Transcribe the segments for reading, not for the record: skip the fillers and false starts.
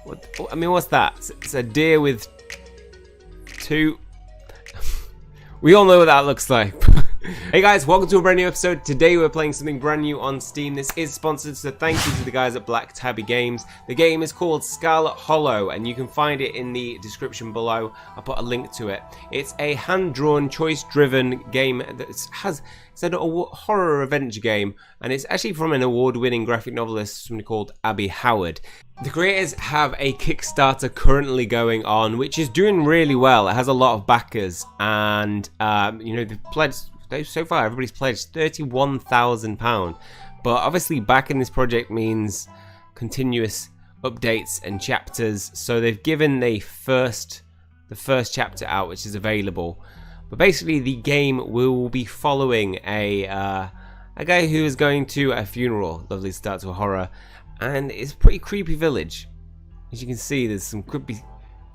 What? I mean, what's that? It's a deer with two. We all know what that looks like. Hey guys, welcome to a brand new episode. Today we're playing something brand new on Steam. This is sponsored, so thank you to the guys at Black Tabby Games. The game is called Scarlett Hollow, and you can find it in the description below. I'll put a link to it. It's a hand-drawn, choice-driven game that has... It's a horror adventure game, and it's actually from an award-winning graphic novelist, somebody called Abby Howard. The creators have a Kickstarter currently going on, which is doing really well. It has a lot of backers, and you know, they've pledged so far. Everybody's pledged £31,000, but obviously backing this project means continuous updates and chapters. So they've given the first chapter out, which is available. But basically, the game will be following a guy who is going to a funeral. Lovely start to a horror, and it's a pretty creepy village. As you can see, there's some creepy.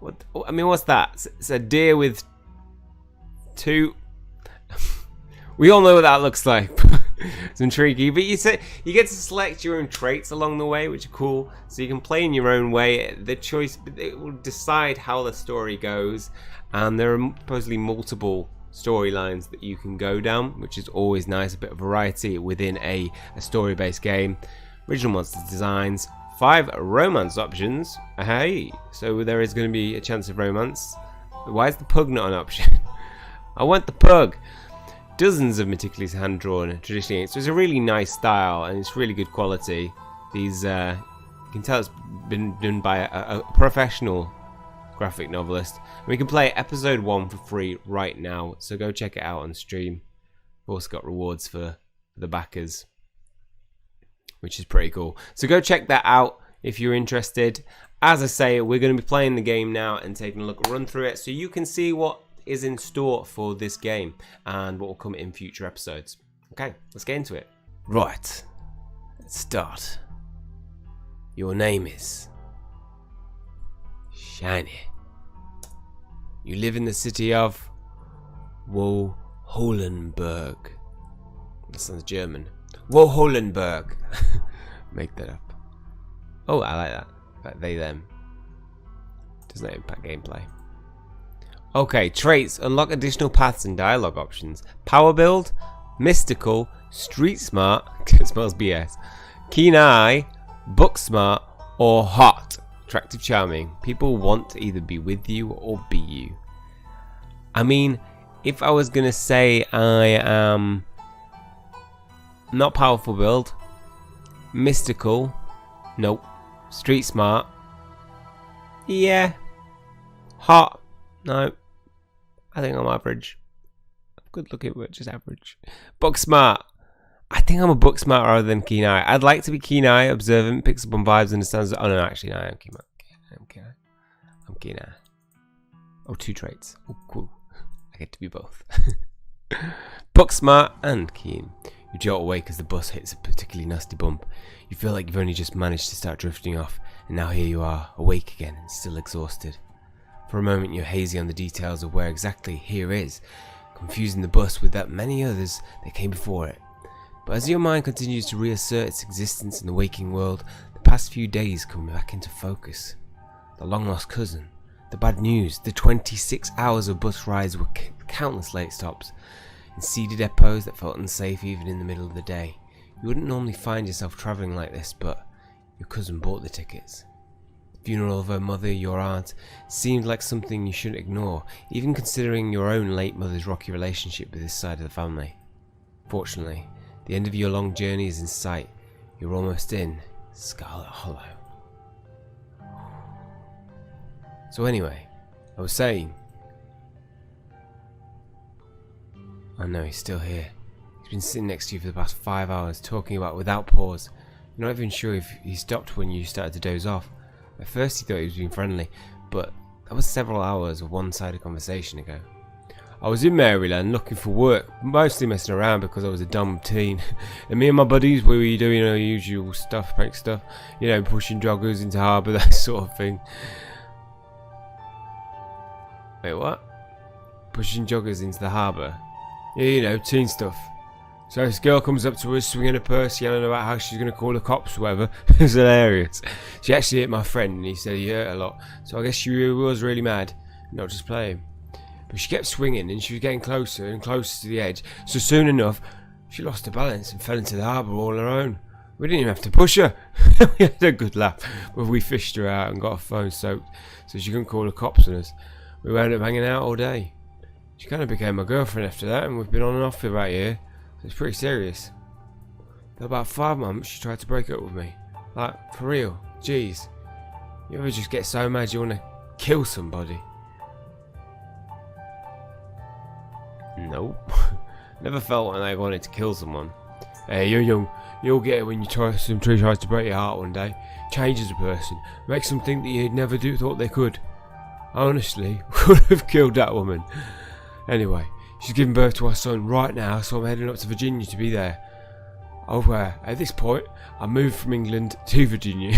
What? I mean, what's that? It's a deer with two. We all know what that looks like. It's intriguing, but you get to select your own traits along the way, which are cool. So you can play in your own way. The choice, it will decide how the story goes, and there are supposedly multiple storylines that you can go down, which is always nice. A bit of variety within a story-based game. Original monster designs, 5 romance options. Hey, so there is going to be a chance of romance. Why is the pug not an option? I want the pug. Dozens of meticulously hand-drawn traditionally, so it's a really nice style and it's really good quality. These you can tell it's been done by a professional graphic novelist. And we can play episode 1 for free right now, so go check it out on stream. We've also got rewards for the backers, which is pretty cool. So go check that out if you're interested. As I say, we're going to be playing the game now and taking a look, run through it, so you can see what is in store for this game and what will come in future episodes. Okay, let's get into it. Right, let's start. Your name is Shiny. You live in the city of Woholenberg. That sounds German. Woholenberg. Make that up. Oh, I like that. Like they, them. Does not impact gameplay. Okay, traits. Unlock additional paths and dialogue options. Power build, mystical, street smart, smells BS, keen eye, book smart, or hot, attractive, charming. People want to either be with you or be you. I mean, if I was gonna say I am not powerful build, mystical, nope, street smart, yeah, hot, no, I think I'm average. Good looking, but just average. Book smart. I think I'm a book smart rather than keen eye. I'd like to be keen eye, observant, picks up on vibes, understands. Oh no, actually, no, I'm keen eye. I'm keen eye. Oh, 2 traits. Oh, cool. I get to be both. Book smart and keen. You jolt awake as the bus hits a particularly nasty bump. You feel like you've only just managed to start drifting off, and now here you are, awake again and still exhausted. For a moment you're hazy on the details of where exactly here is, confusing the bus with that many others that came before it. But as your mind continues to reassert its existence in the waking world, the past few days come back into focus. The long-lost cousin, the bad news, the 26 hours of bus rides with countless late stops, and seedy depots that felt unsafe even in the middle of the day. You wouldn't normally find yourself travelling like this, but your cousin bought the tickets. Funeral of her mother, your aunt, seemed like something you shouldn't ignore, even considering your own late mother's rocky relationship with this side of the family. Fortunately, the end of your long journey is in sight. You're almost in Scarlett Hollow. So anyway, I was saying... Oh no, he's still here. He's been sitting next to you for the past 5 hours, talking about without pause. You're not even sure if he stopped when you started to doze off. At first he thought he was being friendly, but that was several hours of one-sided conversation ago. I was in Maryland looking for work, mostly messing around because I was a dumb teen. And me and my buddies, we were doing our usual stuff, prank stuff, you know, pushing joggers into harbour, that sort of thing. Wait, what? Pushing joggers into the harbour? Yeah, you know, teen stuff. So this girl comes up to us swinging a purse, yelling about how she's going to call the cops or whatever. It was hilarious. She actually hit my friend and he said he hurt a lot. So I guess she was really mad, not just playing. But she kept swinging and she was getting closer and closer to the edge. So soon enough, she lost her balance and fell into the harbour all on her own. We didn't even have to push her. We had a good laugh. But we fished her out and got her phone soaked so she couldn't call the cops on us. We wound up hanging out all day. She kind of became my girlfriend after that, and we've been on and off for about a year. So it's pretty serious. For about 5 months, she tried to break up with me. Like, for real. Jeez. You ever just get so mad you want to kill somebody? Nope. Never felt when I wanted to kill someone. Hey, you're young. You'll get it when somebody tries to break your heart one day. Changes a person. Makes them think that you'd never thought they could. I honestly would have killed that woman. Anyway, she's giving birth to our son right now, so I'm heading up to Virginia to be there. At this point, I moved from England to Virginia.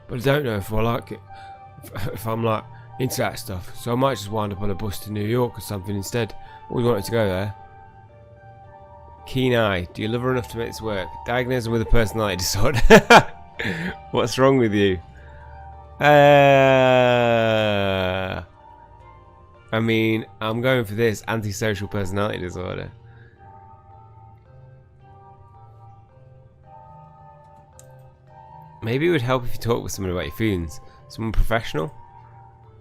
But I don't know if I like it. If I'm like into that stuff. So I might just wind up on a bus to New York or something instead. Always wanted to go there. Keen eye. Do you love her enough to make this work? Diagnosed with a personality disorder. What's wrong with you? I mean, I'm going for this antisocial personality disorder. Maybe it would help if you talk with someone about your feelings. Someone professional?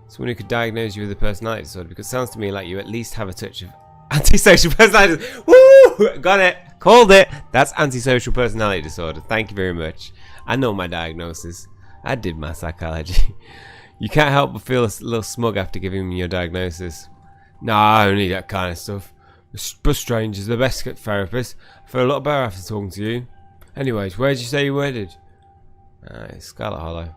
Someone who could diagnose you with a personality disorder, because it sounds to me like you at least have a touch of antisocial personality disorder. Woo! Got it! Called it! That's antisocial personality disorder. Thank you very much. I know my diagnosis. I did my psychology. You can't help but feel a little smug after giving me your diagnosis. Nah, I don't need that kind of stuff. Bus strangers are the best therapists. I feel a lot better after talking to you. Anyways, where did you say you were headed? It's Scarlett Hollow.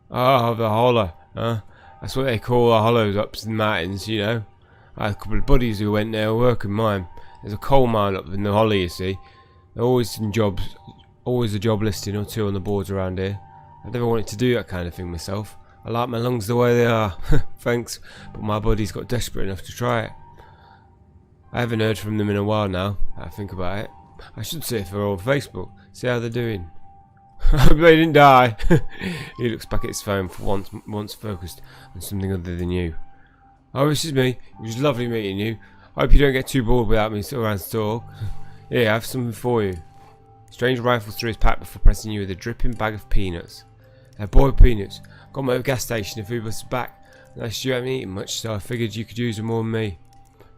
Oh, the Hollow, huh? That's what they call the hollows up in the mountains, you know. I had a couple of buddies who went there working mine. There's a coal mine up in the hollow, you see. There are always some jobs, always a job listing or two on the boards around here. I never wanted to do that kind of thing myself. I like my lungs the way they are. Thanks, but my buddies got desperate enough to try it. I haven't heard from them in a while now. I think about it. I should see if they're on Facebook. See how they're doing. I hope they didn't die. He looks back at his phone for once focused on something other than you. Oh, this is me. It was lovely meeting you. I hope you don't get too bored without me around to talk. Here, I have something for you. Strange rifles through his pack before pressing you with a dripping bag of peanuts. They're boiled peanuts. Got them at a gas station. The food was back. Unless you haven't eaten much, so I figured you could use them more than me.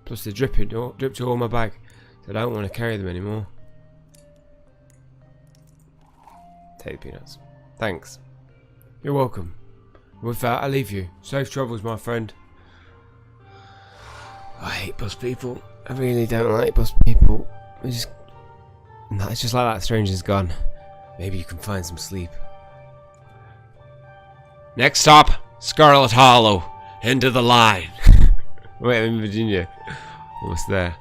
Plus they're dripped all my bag, so I don't want to carry them anymore. Take the peanuts. Thanks. You're welcome. With that, I leave you. Safe travels, my friend. I hate bus people. I really don't like bus people. It's just like that stranger's gone. Maybe you can find some sleep. Next stop, Scarlett Hollow. End of the line. Wait, I'm in Virginia. Almost there.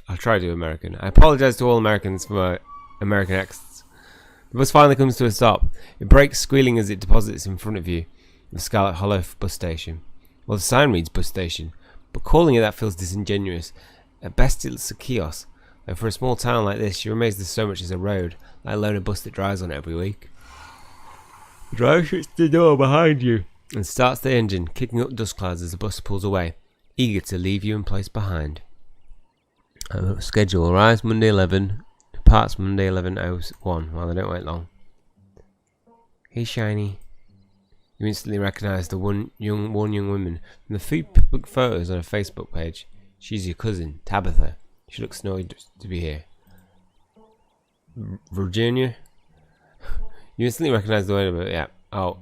I'll try to do American. I apologize to all Americans for my American accents. The bus finally comes to a stop. It brakes, squealing as it deposits in front of you. The Scarlett Hollow bus station. Well, the sign reads bus station, but calling it that feels disingenuous. At best, it's a kiosk. Though for a small town like this, you're amazed there's so much as a road, let alone a bus that drives on it every week. The driver shuts the door behind you and starts the engine, kicking up dust clouds as the bus pulls away, eager to leave you in place behind. Schedule arrives Monday 11, departs Monday 11:01. Well, they don't wait long. Hey, Shiny. You instantly recognise the one young woman from the few public photos on her Facebook page. She's your cousin, Tabitha. She looks annoyed to be here. Virginia? You instantly recognise the way of it, yeah. Oh.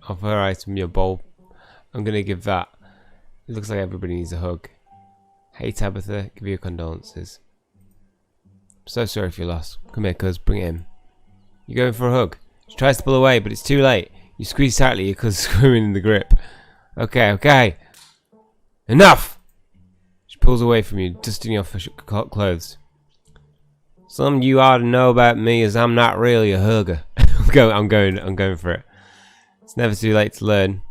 Of her item, your bowl. I'm gonna give that. It looks like everybody needs a hug. Hey Tabitha, give your condolences. I'm so sorry if you're lost. Come here, cuz, bring it in. You're going for a hug. She tries to pull away, but it's too late. You squeeze tightly, your cuz screaming in the grip. Okay. Enough! She pulls away from you, dusting off her clothes. Something you ought to know about me is I'm not really a hugger. I'm going for it. It's never too late to learn.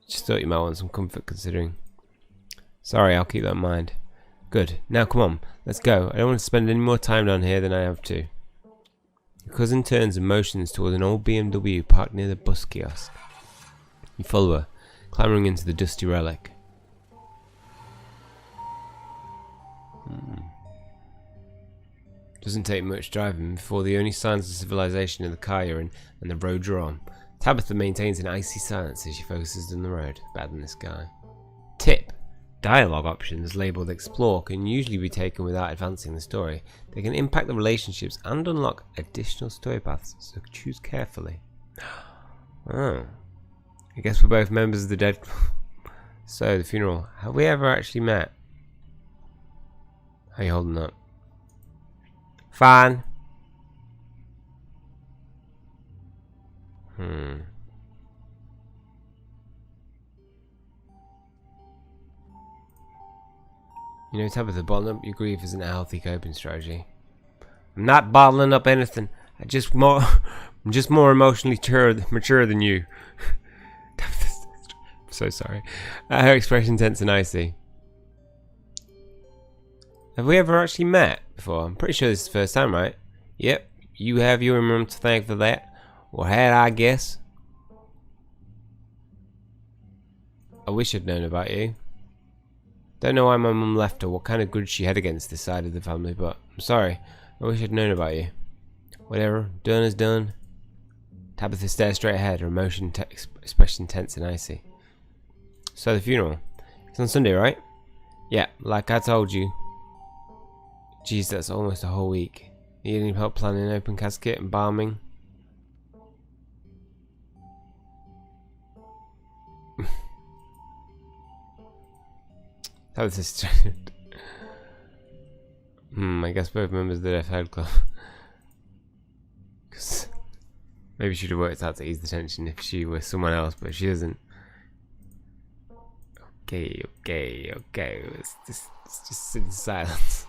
Just thought you might want some comfort considering. Sorry, I'll keep that in mind. Good. Now come on, let's go. I don't want to spend any more time down here than I have to. Your cousin turns and motions towards an old BMW parked near the bus kiosk. You follow her, clambering into the dusty relic. Doesn't take much driving before the only signs of civilization in the car you're in and the road you're on. Tabitha maintains an icy silence as she focuses on the road. Better than this guy. Tip. Dialogue options labelled Explore can usually be taken without advancing the story. They can impact the relationships and unlock additional story paths, so choose carefully. Oh. I guess we're both members of the dead. So, the funeral. Have we ever actually met? How are you holding up? Fine. You know, Tabitha, bottling up your grief isn't a healthy coping strategy. I'm not bottling up anything. I'm just more emotionally mature than you. I'm so sorry. Her expression tense and icy. Have we ever actually met before? I'm pretty sure this is the first time, right? Yep. You have your mum to thank for that. Or had I guess. I wish I'd known about you. Don't know why my mum left or what kind of grudge she had against this side of the family, but I'm sorry. I wish I'd known about you. Whatever, done is done. Tabitha stares straight ahead, her expression tense and icy. So the funeral. It's on Sunday, right? Yeah, like I told you. Jeez, that's almost a whole week. Need any help planning open casket and embalming? That was just I guess both members of the Deaf Head Club. Cause maybe she'd have worked out to ease the tension if she were someone else, but she doesn't. Okay. Let's just sit in silence.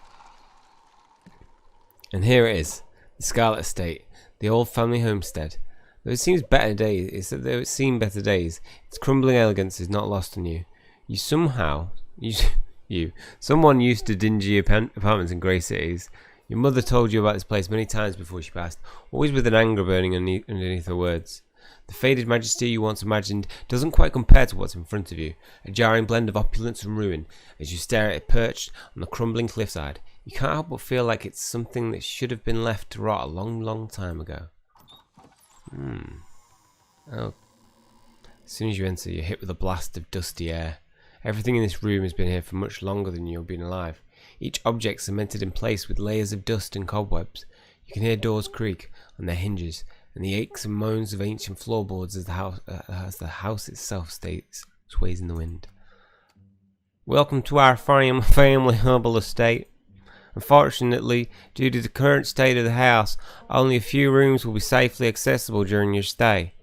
And here it is, the Scarlett estate, the old family homestead. Though it seems better days, its crumbling elegance is not lost on you. Someone used to dingy apartments in grey cities. Your mother told you about this place many times before she passed, always with an anger burning underneath her words. The faded majesty you once imagined doesn't quite compare to what's in front of you, a jarring blend of opulence and ruin. As you stare at it perched on the crumbling cliffside, you can't help but feel like it's something that should have been left to rot a long, long time ago. Oh. As soon as you enter, you're hit with a blast of dusty air. Everything in this room has been here for much longer than you've been alive. Each object cemented in place with layers of dust and cobwebs. You can hear doors creak on their hinges, and the aches and moans of ancient floorboards as the house itself sways in the wind. Welcome to our family humble estate. Unfortunately, due to the current state of the house, only a few rooms will be safely accessible during your stay.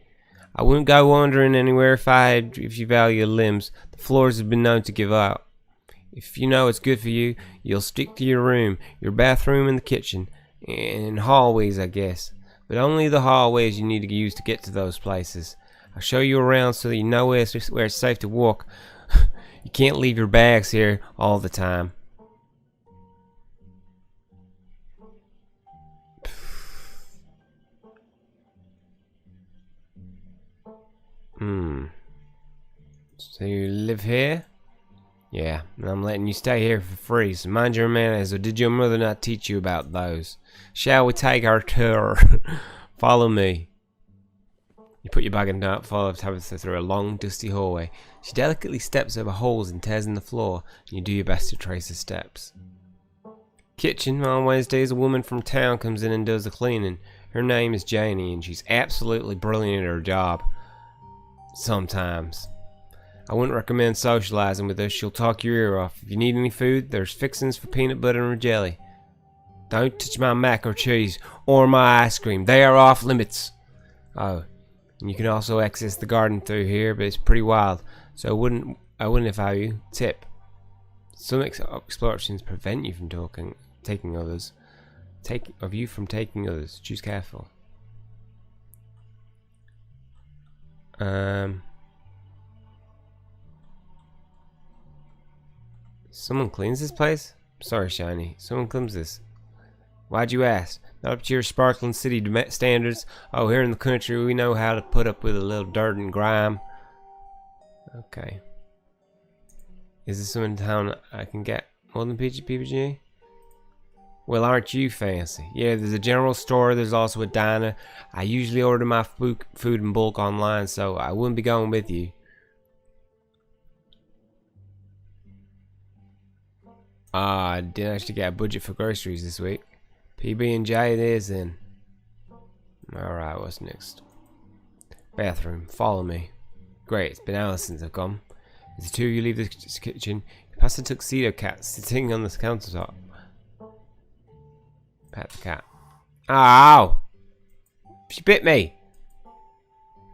I wouldn't go wandering anywhere if you value your limbs. The floors have been known to give out. If you know it's good for you, you'll stick to your room, your bathroom and the kitchen, and hallways, I guess. But only the hallways you need to use to get to those places. I'll show you around so that you know where it's safe to walk. You can't leave your bags here all the time. So you live here? Yeah, and I'm letting you stay here for free, so mind your manners, or did your mother not teach you about those? Shall we take our tour? Follow me. You put your bag in and follow Tabitha through a long, dusty hallway. She delicately steps over holes and tears in the floor, and you do your best to trace her steps. Kitchen. On Wednesdays, a woman from town comes in and does the cleaning. Her name is Janie, and she's absolutely brilliant at her job. Sometimes. I wouldn't recommend socializing with her. She'll talk your ear off. If you need any food, there's fixings for peanut butter and jelly. Don't touch my mac or cheese or my ice cream. They are off limits. Oh, and you can also access the garden through here, but it's pretty wild. So I wouldn't if I were you. Tip. Some explorations prevent you from taking others. Choose careful. Someone cleans this place? Sorry, Shiny. Someone claims this. Why'd you ask? Not up to your sparkling city standards. Oh, here in the country, we know how to put up with a little dirt and grime. Okay. Is there someone in town I can get more than PPG? Well, aren't you fancy? Yeah, there's a general store. There's also a diner. I usually order my food in bulk online, so I wouldn't be going with you. I didn't actually get a budget for groceries this week. PB&J it is then. Alright, what's next? Bathroom. Follow me. Great, it's been hours since I've come. As the two of you leave the kitchen, you pass the tuxedo cat sitting on the countertop. Pat the cat. Ow! She bit me!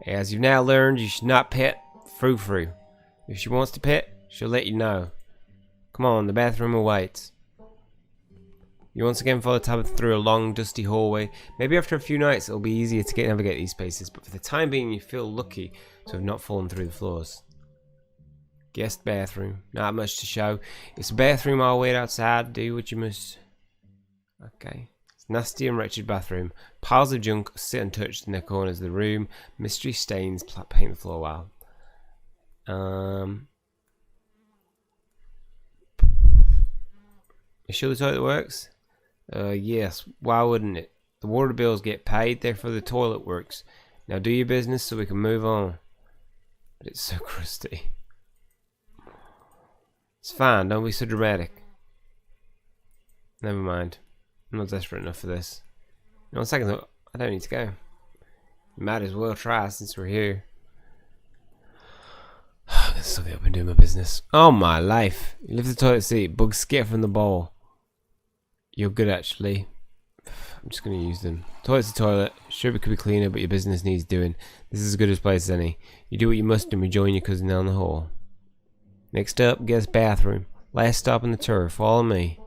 As you've now learned, you should not pet Frou-Frou. If she wants to pet, she'll let you know. Come on, the bathroom awaits. You once again follow Tabitha through a long, dusty hallway. Maybe after a few nights it'll be easier to navigate these spaces, but for the time being you feel lucky to have not fallen through the floors. Guest bathroom. Not much to show. It's a bathroom, I'll wait outside. Do what you must. Okay. It's a nasty and wretched bathroom. Piles of junk sit untouched in the corners of the room. Mystery stains paint the floor wild. You sure the toilet works? Yes. Why wouldn't it? The water bills get paid, therefore the toilet works. Now do your business so we can move on. But it's so crusty. It's fine, don't be so dramatic. Never mind. I'm not desperate enough for this. In 1 second, I don't need to go. You might as well try since we're here. I'm gonna suck it up and do my business. Oh my life. You lift the toilet seat, bugs skip from the bowl. You're good actually. I'm just gonna use them. Toilet's a toilet. Sure, it could be cleaner, but your business needs doing. This is as good a place as any. You do what you must and rejoin your cousin down the hall. Next up, guest bathroom. Last stop on the tour. Follow me.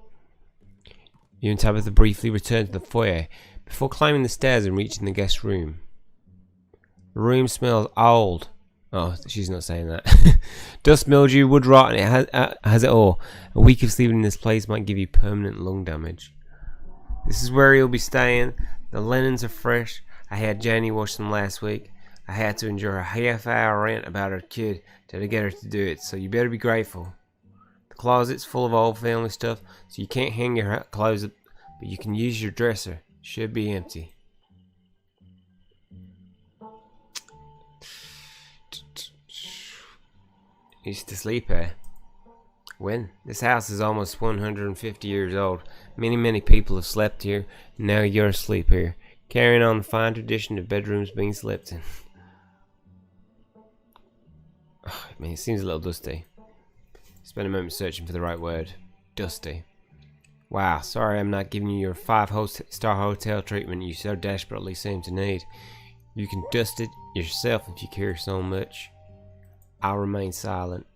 You and Tabitha briefly return to the foyer before climbing the stairs and reaching the guest room. The room smells old. Oh, she's not saying that. Dust, mildew, wood rot, and it has it all. A week of sleeping in this place might give you permanent lung damage. This is where you'll be staying. The linens are fresh. I had Jenny wash them last week. I had to endure a half-hour rant about her kid to get her to do it, so you better be grateful. The closet's full of old family stuff, so you can't hang your clothes up, but you can use your dresser. Should be empty. Used to sleep here. When? This house is almost 150 years old. Many people have slept here, and now you're asleep here, carrying on the fine tradition of bedrooms being slept in. I mean, it seems a little dusty. Spend a moment searching for the right word. Dusty. Wow, sorry I'm not giving you your 5-star hotel treatment you so desperately seem to need. You can dust it yourself if you care so much. I'll remain silent.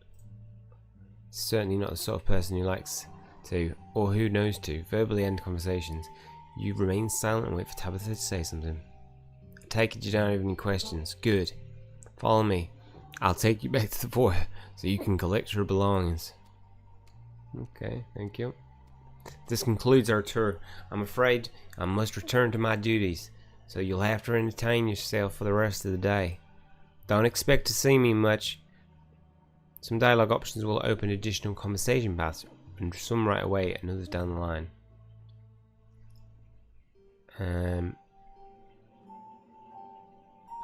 Certainly not the sort of person who likes to, or who knows to, verbally end conversations. You remain silent and wait for Tabitha to say something. I take it you don't have any questions. Good. Follow me. I'll take you back to the foyer so you can collect your belongings. Okay, thank you. This concludes our tour. I'm afraid I must return to my duties, so you'll have to entertain yourself for the rest of the day. Don't expect to see me much. Some dialogue options will open additional conversation paths, and some right away and others down the line. I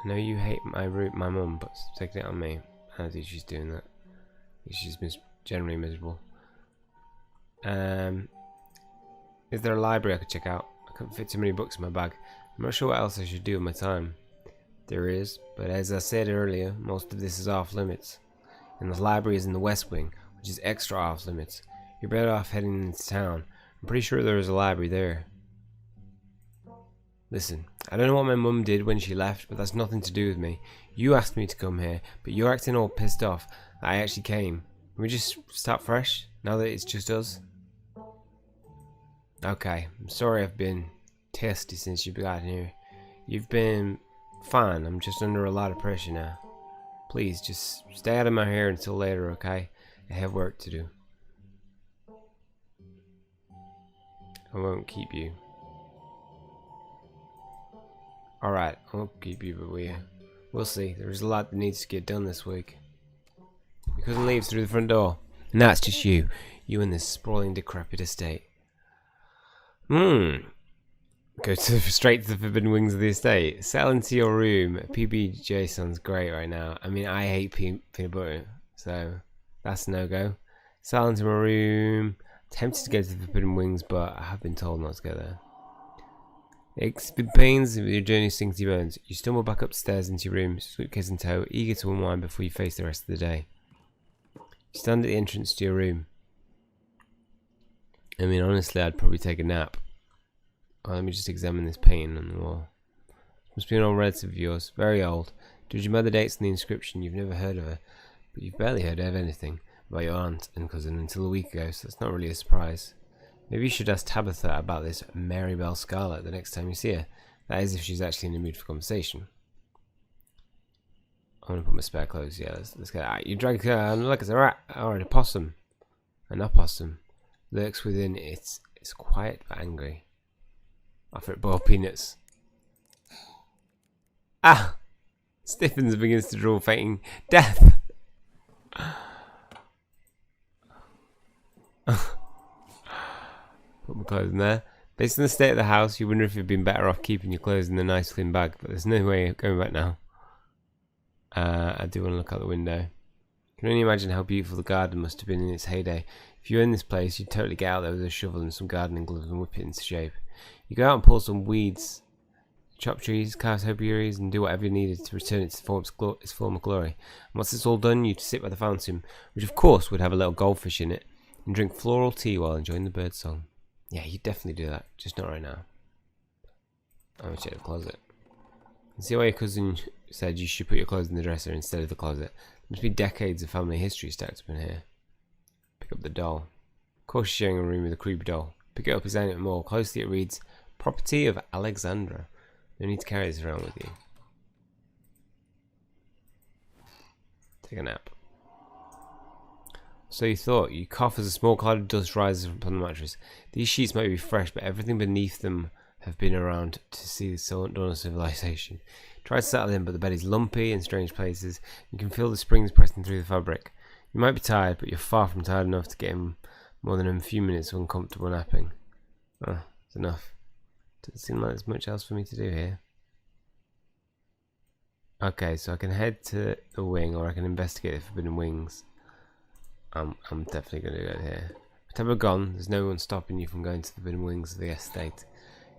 know you hate my mum, but take it on me. I don't think she's doing that. She's generally miserable. Is there a library I could check out? I couldn't fit too many books in my bag. I'm not sure what else I should do with my time. There is, but as I said earlier, most of this is off limits. And the library is in the West Wing, which is extra off limits. You're better off heading into town. I'm pretty sure there is a library there. Listen, I don't know what my mum did when she left, but that's nothing to do with me. You asked me to come here, but you're acting all pissed off that I actually came. Can we just start fresh, now that it's just us? Okay, I'm sorry I've been testy since you've gotten here. You've been fine, I'm just under a lot of pressure now. Please, just stay out of my hair until later, okay? I have work to do. I won't keep you. Alright, I won't keep you, but we'll see. There's a lot that needs to get done this week. You couldn't leave through the front door. And that's just you. You and this sprawling, decrepit estate. Go straight to the forbidden wings of the estate. Settle into your room. PBJ sounds great right now. I mean, I hate peanut butter, so that's a no-go. Settle into my room. Tempted to go to the forbidden wings, but I have been told not to go there. It's been pains with your journey sings to your bones. You stumble back upstairs into your room, suitcase in tow, eager to unwind before you face the rest of the day. You stand at the entrance to your room. I mean, honestly, I'd probably take a nap. Oh, let me just examine this painting on the wall. Must be an old relative of yours, very old. Judging by the dates and the inscription, you've never heard of her, but you've barely heard of anything about your aunt and cousin until a week ago, so that's not really a surprise. Maybe you should ask Tabitha about this Mary Bell Scarlett the next time you see her. That is, if she's actually in the mood for conversation. I'm gonna put my spare clothes. Yeah, let's get out. You drag look, it's a rat. Alright, a possum. An opossum lurks within. It's quiet but angry. Offer it boiled peanuts. Ah! Stiffens and begins to draw, fainting death. Put my clothes in there. Based on the state of the house, you wonder if you'd been better off keeping your clothes in the nice clean bag, but there's no way of going back now. I do want to look out the window. You can only imagine how beautiful the garden must have been in its heyday. If you were in this place, you'd totally get out there with a shovel and some gardening gloves and whip it into shape. You go out and pull some weeds, chop trees, carve topiaries, and do whatever you needed to return it to its former glory. And once it's all done, you'd sit by the fountain, which of course would have a little goldfish in it, and drink floral tea while enjoying the bird song. Yeah, you'd definitely do that, just not right now. I'm gonna check the closet. And see why your cousin said you should put your clothes in the dresser instead of the closet. There must be decades of family history stacked up in here. Pick up the doll. Of course, you're sharing a room with a creepy doll. Pick it up, examine it more closely. It reads, "Property of Alexandra." You don't need to carry this around with you. Take a nap. So you thought. You cough as a small cloud of dust rises upon the mattress. These sheets might be fresh, but everything beneath them have been around to see the dawn of civilization. Try to settle in, but the bed is lumpy in strange places. You can feel the springs pressing through the fabric. You might be tired, but you're far from tired enough to get in more than a few minutes of uncomfortable napping. Oh, it's enough. Doesn't seem like there's much else for me to do here. Okay, so I can head to the wing, or I can investigate the forbidden wings. I'm definitely going to go here. But we're gone. There's no one stopping you from going to the forbidden wings of the estate.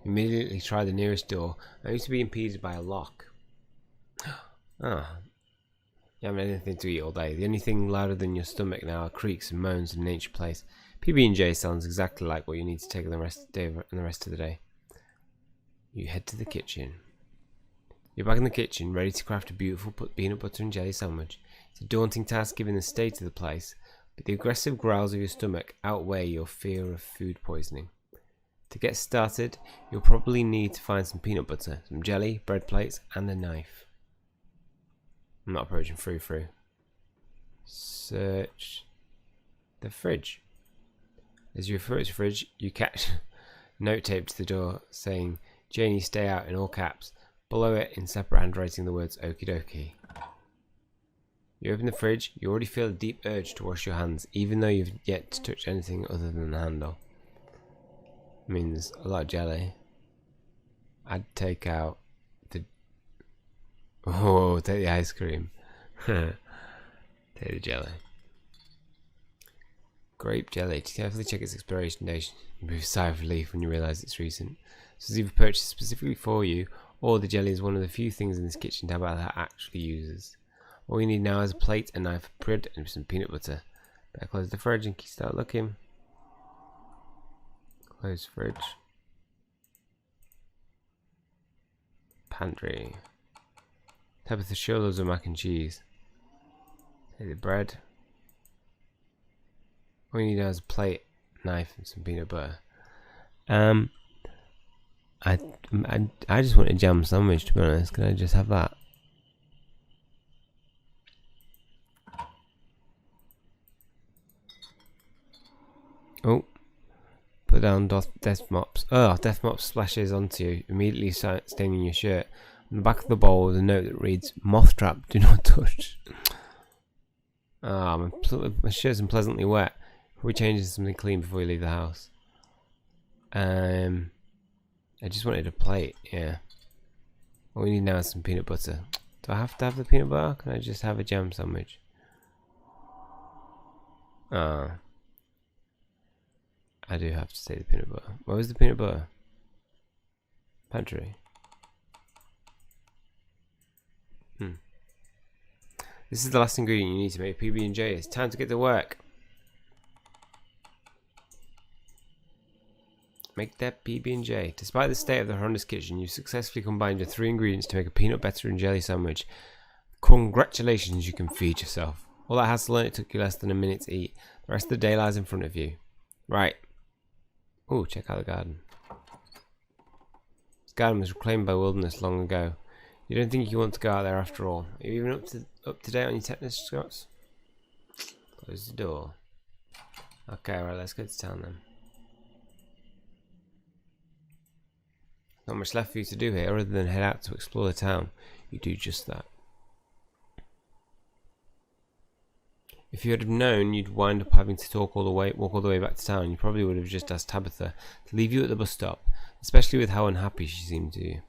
You immediately try the nearest door, only to be impeded by a lock. Ah. You haven't had anything to eat all day. The only thing louder than your stomach now are creaks and moans in an ancient place. PB&J sounds exactly like what you need to take on the rest of the day. You head to the kitchen. You're back in the kitchen, ready to craft a beautiful peanut butter and jelly sandwich. It's a daunting task given the state of the place, but the aggressive growls of your stomach outweigh your fear of food poisoning. To get started, you'll probably need to find some peanut butter, some jelly, bread plates, and a knife. I'm not approaching through. Search the fridge. As you approach the fridge, you catch a note taped to the door saying, "Janie, stay out," in all caps. Below it, in separate handwriting, the words "Okie dokie." You open the fridge. You already feel a deep urge to wash your hands, even though you've yet to touch anything other than the handle. I mean, there's a lot of jelly. I'd take out the... Oh, take the ice cream. Take the jelly. Grape jelly. Carefully check its expiration date. You breathe a sigh of relief when you realise it's recent. So it's either purchased specifically for you, or the jelly is one of the few things in this kitchen Tabitha actually uses. All you need now is a plate, a knife, bread, and some peanut butter. Better close the fridge and start looking. Close fridge. Pantry. Tabitha sure loves a mac and cheese. Take the bread. All you need now is a plate, knife, and some peanut butter. I just want a jam sandwich, to be honest. Can I just have that? Oh, Put down death mops. Oh, death mops splashes onto you, immediately staining your shirt. On the back of the bowl is a note that reads, "Moth trap, do not touch." Ah, my shirt's unpleasantly wet. Probably changing something clean before you leave the house. I just wanted a plate, yeah. All we need now is some peanut butter. Do I have to have the peanut butter? Can I just have a jam sandwich? Ah. I do have to take the peanut butter. Where was the peanut butter? Pantry. This is the last ingredient you need to make PB&J. It's time to get to work. Make that PB&J. Despite the state of the horrendous kitchen, you've successfully combined your 3 ingredients to make a peanut butter and jelly sandwich. Congratulations, you can feed yourself. All that hassle and it took you less than a minute to eat. The rest of the day lies in front of you. Right. Oh, check out the garden. This garden was reclaimed by wilderness long ago. You don't think you want to go out there after all? Are you even up to date on your tetanus shots? Close the door. Okay, right, let's go to town then. Not much left for you to do here other than head out to explore the town. You do just that. If you had known you'd wind up having to walk all the way back to town, you probably would have just asked Tabitha to leave you at the bus stop, especially with how unhappy she seemed to you.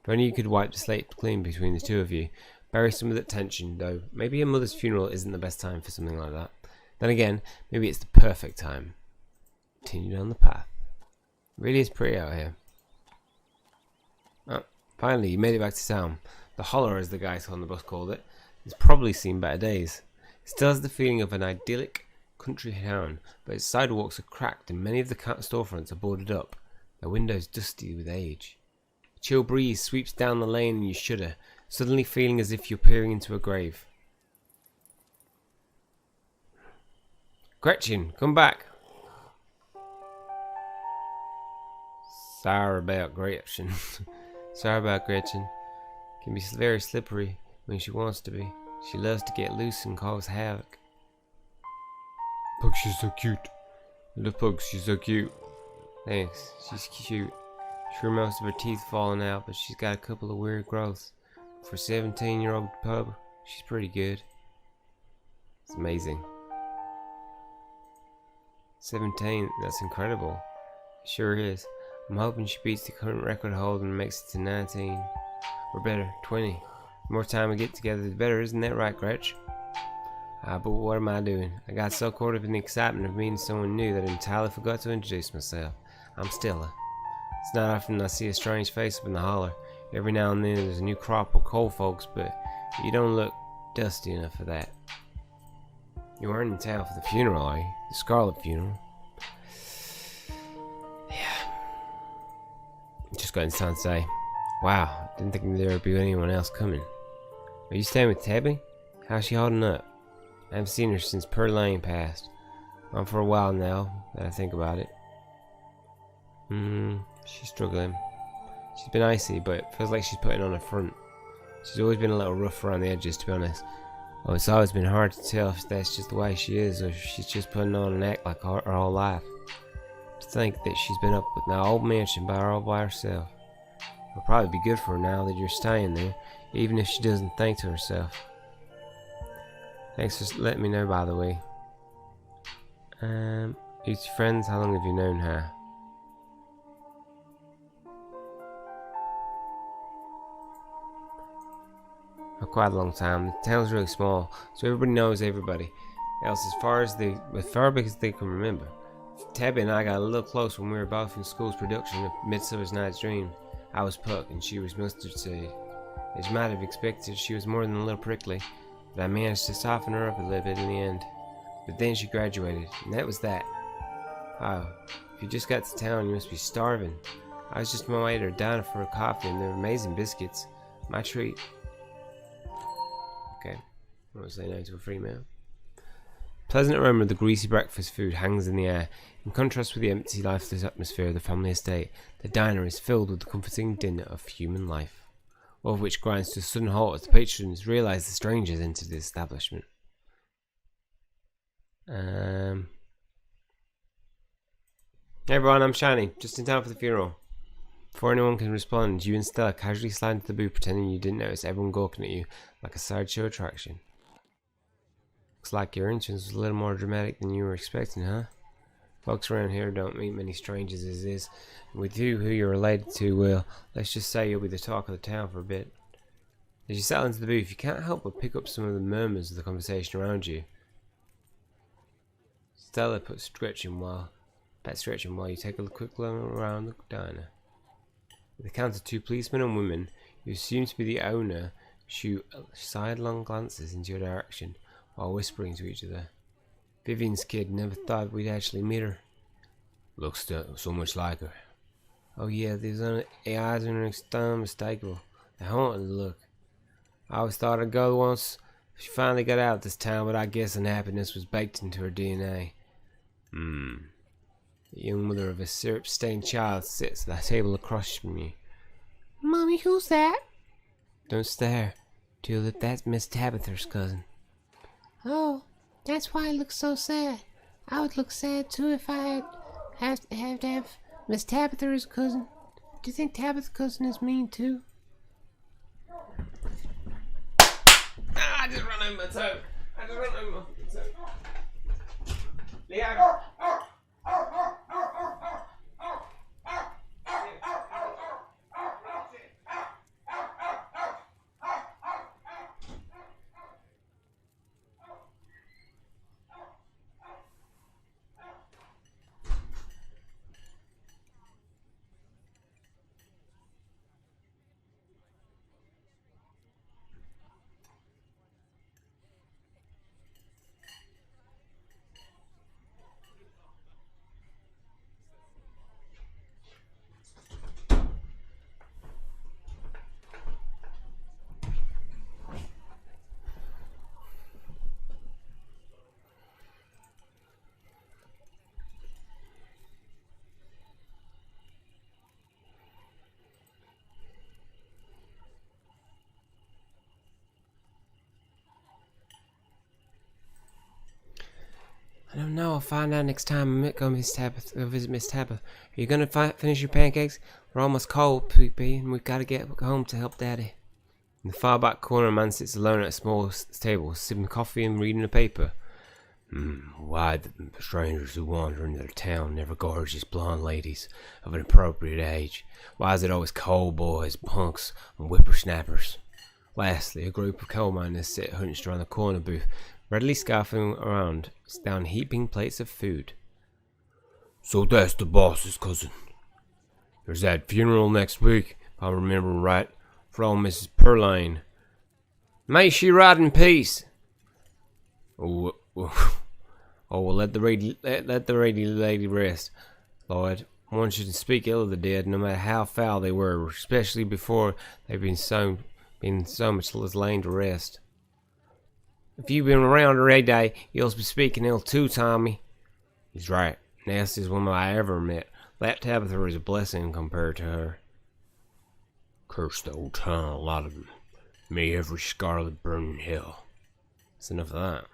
If only you could wipe the slate clean between the two of you. Bury some of that tension, though. Maybe your mother's funeral isn't the best time for something like that. Then again, maybe it's the perfect time. Continue down the path. It really is pretty out here. Oh, finally, you made it back to town. The holler, as the guys on the bus called it, has probably seen better days. It still has the feeling of an idyllic country town, but its sidewalks are cracked and many of the storefronts are boarded up, their windows dusty with age. A chill breeze sweeps down the lane and you shudder, suddenly feeling as if you're peering into a grave. Gretchen, come back! Sorry about Gretchen. Sorry about Gretchen. Can be very slippery when she wants to be. She loves to get loose and cause havoc. Pug, she's so cute. The Pug, she's so cute. Thanks, she's cute. Sure, most of her teeth falling out, but she's got a couple of weird growths. For a 17-year-old pug, she's pretty good. It's amazing. 17, that's incredible. It sure is. I'm hoping she beats the current record holder and makes it to 19. Or better, 20. The more time we get together, the better, isn't that right, Gretch? But what am I doing? I got so caught up in the excitement of meeting someone new that I entirely forgot to introduce myself. I'm Stella. It's not often I see a strange face up in the holler. Every now and then there's a new crop of coal folks, but you don't look dusty enough for that. You weren't in town for the funeral, are you? The Scarlett funeral? Yeah. Just got into town to say, wow, didn't think there would be anyone else coming. Are you staying with Tabby? How's she holding up? I haven't seen her since Per Lane passed. On for a while now, that I think about it. She's struggling. She's been icy, but it feels like she's putting on a front. She's always been a little rough around the edges, to be honest. Oh, it's always been hard to tell if that's just the way she is, or if she's just putting on an act like her whole life. To think that she's been up with that old mansion all by herself. It'll probably be good for her now that you're staying there, even if she doesn't think to herself. Thanks for letting me know, by the way. You two friends, how long have you known her? For quite a long time. The town's really small, so everybody knows everybody else as far back as they can remember. Tabby and I got a little close when we were both in school's production of Midsummer's Night's Dream. I was Puck and she was Mustard Seed. As you might have expected, she was more than a little prickly, but I managed to soften her up a little bit in the end. But then she graduated, and that was that. Oh, if you just got to town, you must be starving. I was just on my way to her diner for a coffee, and they were amazing biscuits. My treat. Okay, I won't say no to a free meal. Pleasant aroma of the greasy breakfast food hangs in the air. In contrast with the empty, lifeless atmosphere of the family estate, the diner is filled with the comforting din of human life, all of which grinds to a sudden halt as the patrons realise the strangers entered the establishment. Hey everyone, I'm Shiny, just in time for the funeral. Before anyone can respond, you and Stella casually slide into the booth pretending you didn't notice everyone gawking at you like a sideshow attraction. Looks like your entrance was a little more dramatic than you were expecting, huh? Folks around here don't meet many strangers as is, and with you who you're related to, well, let's just say you'll be the talk of the town for a bit. As you settle into the booth, you can't help but pick up some of the murmurs of the conversation around you. Stella pats stretching while you take a quick look around the diner. With the count of 2 policemen and women, you assume to be the owner, shoot sidelong glances into your direction while whispering to each other. Vivian's kid, never thought we'd actually meet her. Looks so much like her. Oh yeah, these eyes are unmistakable. They haunted look. I always thought I'd go once. She finally got out this time, but I guess unhappiness was baked into her DNA. The young mother of a syrup-stained child sits at the table across from you. Mommy, who's that? Don't stare, Tulip. That's Miss Tabitha's cousin. Oh, that's why I look so sad. I would look sad too if I had to have Miss Tabitha as cousin. Do you think Tabitha's cousin is mean too? I just ran over my toe. Leo. I don't know. I'll find out next time I go visit Miss Tabitha. Are you gonna finish your pancakes? We're almost cold, P.P., and we've got to get home to help Daddy. In the far back corner, a man sits alone at a small table, sipping coffee and reading a paper. Why the strangers who wander into their town never gorgeous blonde ladies of an appropriate age? Why is it always coal boys, punks, and whippersnappers? Lastly, a group of coal miners sit hunched around the corner booth, readily scarfing around down heaping plates of food. So that's the boss's cousin. There's that funeral next week, if I remember right, for old Mrs. Perline. May she rot in peace. Oh, well, let the lady rest, Lloyd. One shouldn't speak ill of the dead, no matter how foul they were, especially before they've been so much as laid to rest. If you've been around her every day, you'll be speaking ill too, Tommy. He's right. Nastiest woman I ever met. That Tabitha is a blessing compared to her. Curse the old town, a lot of them. May every Scarlett burn in hell. That's enough of that.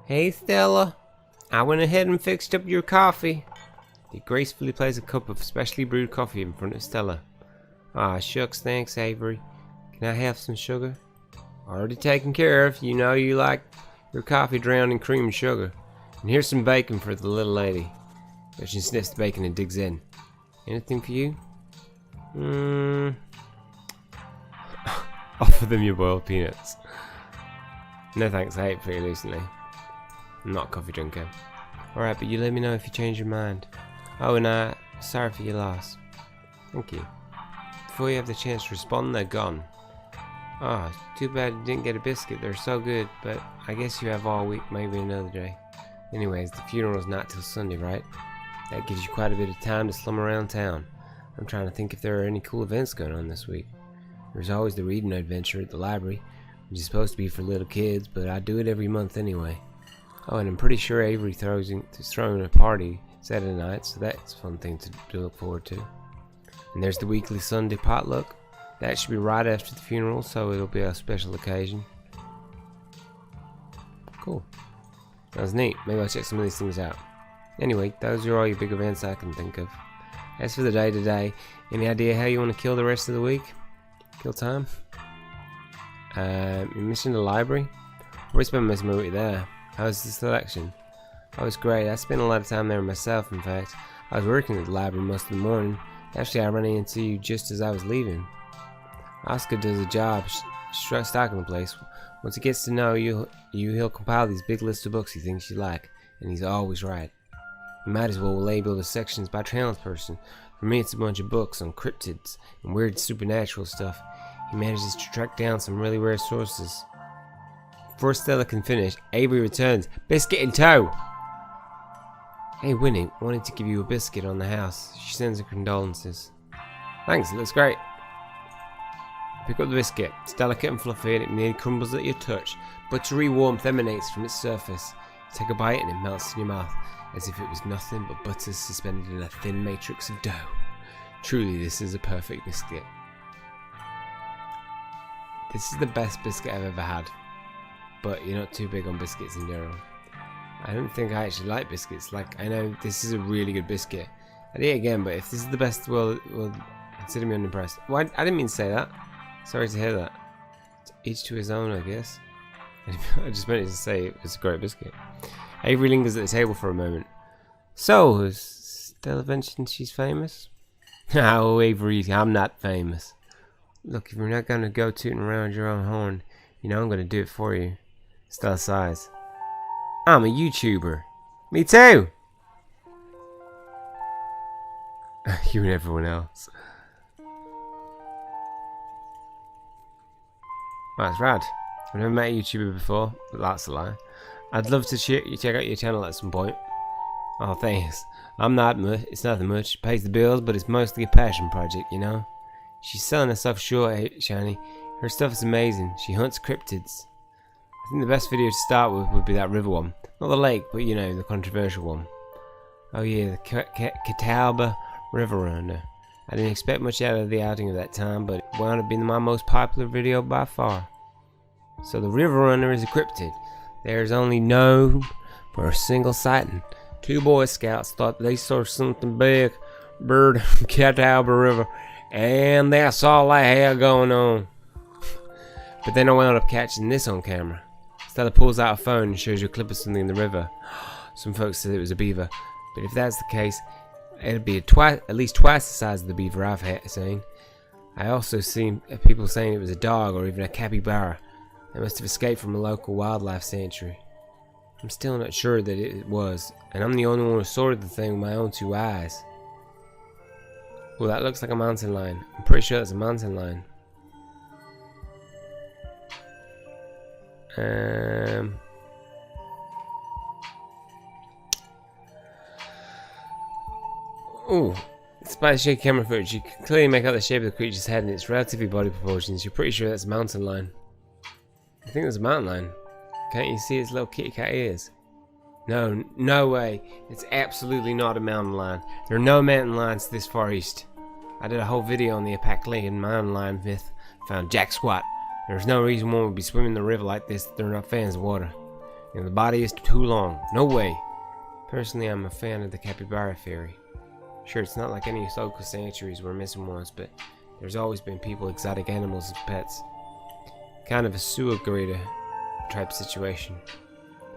Hey, Stella. I went ahead and fixed up your coffee. He gracefully places a cup of specially brewed coffee in front of Stella. Ah, shucks, thanks, Avery. Can I have some sugar? Already taken care of. You know you like your coffee drowned in cream and sugar. And here's some bacon for the little lady. She sniffs the bacon and digs in. Anything for you? Offer them your boiled peanuts. No thanks, I ate pretty recently. I'm not a coffee drinker. Alright, but you let me know if you change your mind. Oh, and sorry for your loss. Thank you. Before you have the chance to respond, they're gone. Ah, too bad you didn't get a biscuit. They're so good, but I guess you have all week, maybe another day. Anyways, the funeral's not till Sunday, right? That gives you quite a bit of time to slum around town. I'm trying to think if there are any cool events going on this week. There's always the reading adventure at the library, which is supposed to be for little kids, but I do it every month anyway. Oh, and I'm pretty sure Avery is throwing a party Saturday night, so that's a fun thing to look forward to. And there's the weekly Sunday potluck. That should be right after the funeral, so it'll be a special occasion. Cool. That was neat. Maybe I'll check some of these things out. Anyway, those are all your big events I can think of. As for the day today, any idea how you want to kill the rest of the week? Kill time? You're missing the library? We spent most of my week there. How was the selection? Oh, it's great. I spent a lot of time there myself, in fact. I was working at the library most of the morning. Actually, I ran into you just as I was leaving. Oscar does a job stocking the place. Once he gets to know you, he'll compile these big lists of books he thinks you like, and he's always right. You might as well label the sections by talent person. For me, it's a bunch of books on cryptids and weird supernatural stuff. He manages to track down some really rare sources. Before Stella can finish, Avery returns, biscuit in tow. Hey Winnie, wanted to give you a biscuit on the house. She sends her condolences. Thanks, it looks great. Pick up the biscuit. It's delicate and fluffy and it nearly crumbles at your touch. Buttery warmth emanates from its surface. You take a bite and it melts in your mouth, as if it was nothing but butter suspended in a thin matrix of dough. Truly, this is a perfect biscuit. This is the best biscuit I've ever had. But you're not too big on biscuits in general. I don't think I actually like biscuits. Like, I know this is a really good biscuit. I'd eat it again, but if this is the best, well consider me unimpressed. Why? I didn't mean to say that. Sorry to hear that. Each to his own, I guess. I just meant to say it was a great biscuit. Avery lingers at the table for a moment. So, has Stella mentioned she's famous? Oh, Avery, I'm not famous. Look, if you're not going to go tooting around your own horn, you know I'm going to do it for you. Stella sighs. I'm a YouTuber. Me too! You and everyone else. That's rad. I've never met a YouTuber before, but that's a lie. I'd love to check out your channel at some point. Oh, thanks. I'm not much. It's nothing much. It pays the bills, but it's mostly a passion project, you know? She's selling herself short, Shiny. Her stuff is amazing. She hunts cryptids. I think the best video to start with would be that river one. Not the lake, but you know, the controversial one. Oh yeah, the Catawba River Runner. I didn't expect much out of the outing of that time, but it wound up being my most popular video by far. So the River Runner is a cryptid. There's only known for a single sighting. 2 Boy Scouts thought they saw something big, bird from Catawba River, and that's all they had going on. But then I wound up catching this on camera. Stella pulls out a phone and shows you a clip of something in the river. Some folks said it was a beaver, but if that's the case, it'd be at least twice the size of the beaver I've seen. I also seen people saying it was a dog or even a capybara. They must have escaped from a local wildlife sanctuary. I'm still not sure that it was, and I'm the only one who saw the thing with my own 2 eyes. Well, that looks like a mountain lion. I'm pretty sure that's a mountain lion. Ooh, despite the shaky camera footage, you can clearly make out the shape of the creature's head and its relative body proportions. You're pretty sure that's a mountain lion. I think there's a mountain lion. Can't you see its little kitty cat ears? No, no way. It's absolutely not a mountain lion. There are no mountain lions this far east. I did a whole video on the Apaclean mountain lion myth. Found jack squat. There's no reason one would be swimming in the river like this if they're not fans of water. And the body is too long. No way. Personally, I'm a fan of the capybara theory. Sure, it's not like any local sanctuaries were missing ones, but there's always been people exotic animals as pets. Kind of a sewer grader type situation.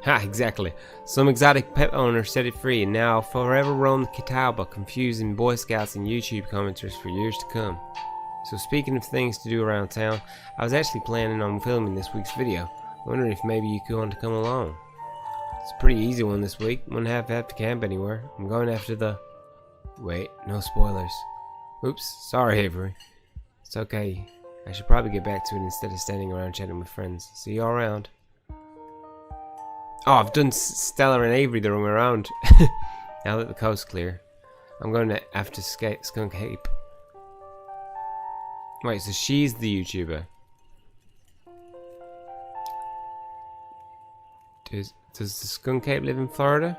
Ha, exactly. Some exotic pet owner set it free and now forever roam the Catawba, confusing Boy Scouts and YouTube commenters for years to come. So speaking of things to do around town, I was actually planning on filming this week's video. Wondering if maybe you could want to come along. It's a pretty easy one this week. Wouldn't have to camp anywhere. I'm going after the... Wait, no spoilers. Oops, sorry Avery. It's okay. I should probably get back to it instead of standing around chatting with friends. See you all around. Oh, I've done Stella and Avery the wrong way around. Now that the coast's clear, I'm going to after Skunk Ape. Wait, so she's the YouTuber. Does the Skunk Ape live in Florida?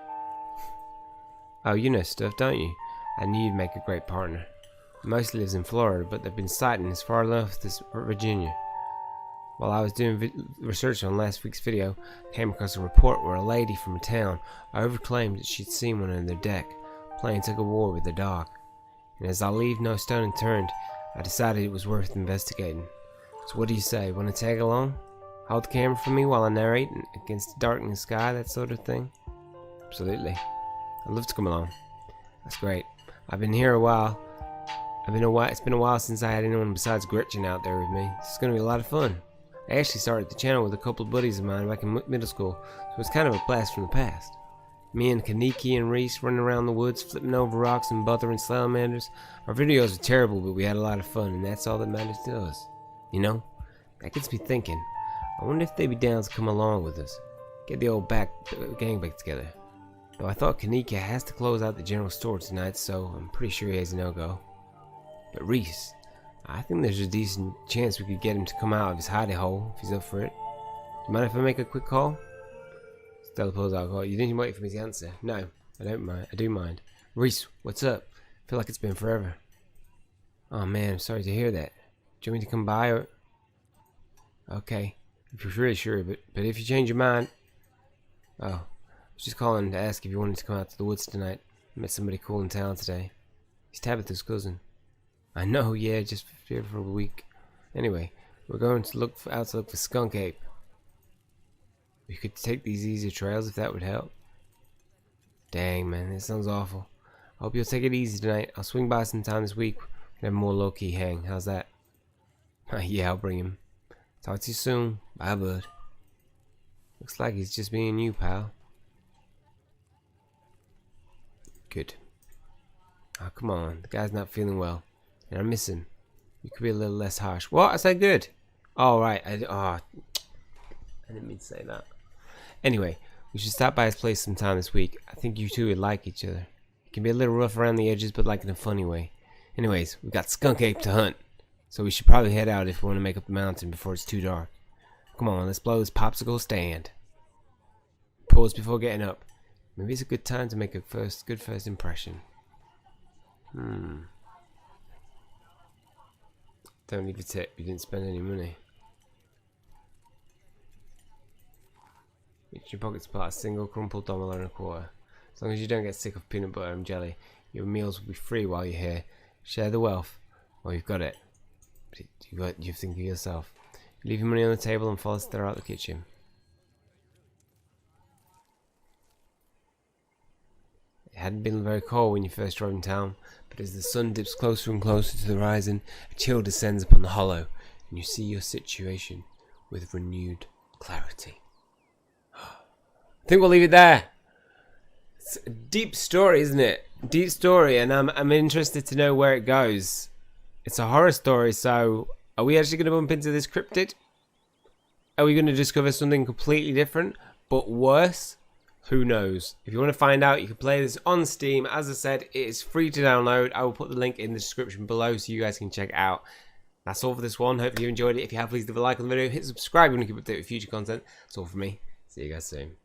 Oh, you know stuff, don't you? I knew you'd make a great partner. He mostly lives in Florida, but they've been sighting as far north as Virginia. While I was doing research on last week's video, I came across a report where a lady from a town overclaimed that she'd seen one on their deck, playing tug of war with their dog. And as I leave no stone unturned, I decided it was worth investigating. So what do you say, want to tag along? Hold the camera for me while I narrate against the darkening sky, that sort of thing? Absolutely. I'd love to come along. That's great. I've been here a while. It's been a while since I had anyone besides Gretchen out there with me. This is going to be a lot of fun. I actually started the channel with a couple of buddies of mine back in middle school, so it's kind of a blast from the past. Me and Kaneki and Reese running around the woods, flipping over rocks and bothering salamanders. Our videos are terrible, but we had a lot of fun, and that's all that matters to us. You know, that gets me thinking. I wonder if they'd be down to come along with us. Get the old gang back together. Though I thought Kaneki has to close out the general store tonight, so I'm pretty sure he has a no-go. But Reese, I think there's a decent chance we could get him to come out of his hidey hole if he's up for it. Do you mind if I make a quick call? Stella pulls out a call. You didn't wait for me to answer. No, I don't mind. I do mind. Reese, what's up? I feel like it's been forever. Oh man, I'm sorry to hear that. Do you want me to come by or? Okay, if you're really sure, but if you change your mind. Oh, I was just calling to ask if you wanted to come out to the woods tonight. I met somebody cool in town today. He's Tabitha's cousin. I know, yeah, just here for a week. Anyway, we're going to out to look for skunk ape. We could take these easier trails if that would help. Dang, man, that sounds awful. I hope you'll take it easy tonight. I'll swing by sometime this week and have more low-key hang. How's that? Yeah, I'll bring him. Talk to you soon. Bye, bud. Looks like he's just being you, pal. Good. Oh, come on. The guy's not feeling well. And I miss him. You could be a little less harsh. What? I said good. All right. I didn't mean to say that. Anyway, we should stop by his place sometime this week. I think you two would like each other. It can be a little rough around the edges, but like in a funny way. Anyways, we got skunk ape to hunt, so we should probably head out if we want to make up the mountain before it's too dark. Come on, let's blow this popsicle stand. Pause before getting up. Maybe it's a good time to make a good first impression. Don't leave a tip. You didn't spend any money. Reach your pockets, pull out a single crumpled $1 and a quarter. As long as you don't get sick of peanut butter and jelly, your meals will be free while you're here. Share the wealth. Well, you've got it. But you think of yourself. Leave your money on the table and follow Stella out the kitchen. It hadn't been very cold when you first arrived in town, but as the sun dips closer and closer to the horizon, a chill descends upon the hollow, and you see your situation with renewed clarity. I think we'll leave it there. It's a deep story, isn't it? Deep story, and I'm interested to know where it goes. It's a horror story, so are we actually going to bump into this cryptid? Are we going to discover something completely different, but worse? Who knows? If you want to find out, you can play this on Steam. As I said, it is free to download. I will put the link in the description below so you guys can check it out. That's all for this one. Hopefully you enjoyed it. If you have, please leave a like on the video. Hit subscribe if you want to keep updated with future content. That's all for me. See you guys soon.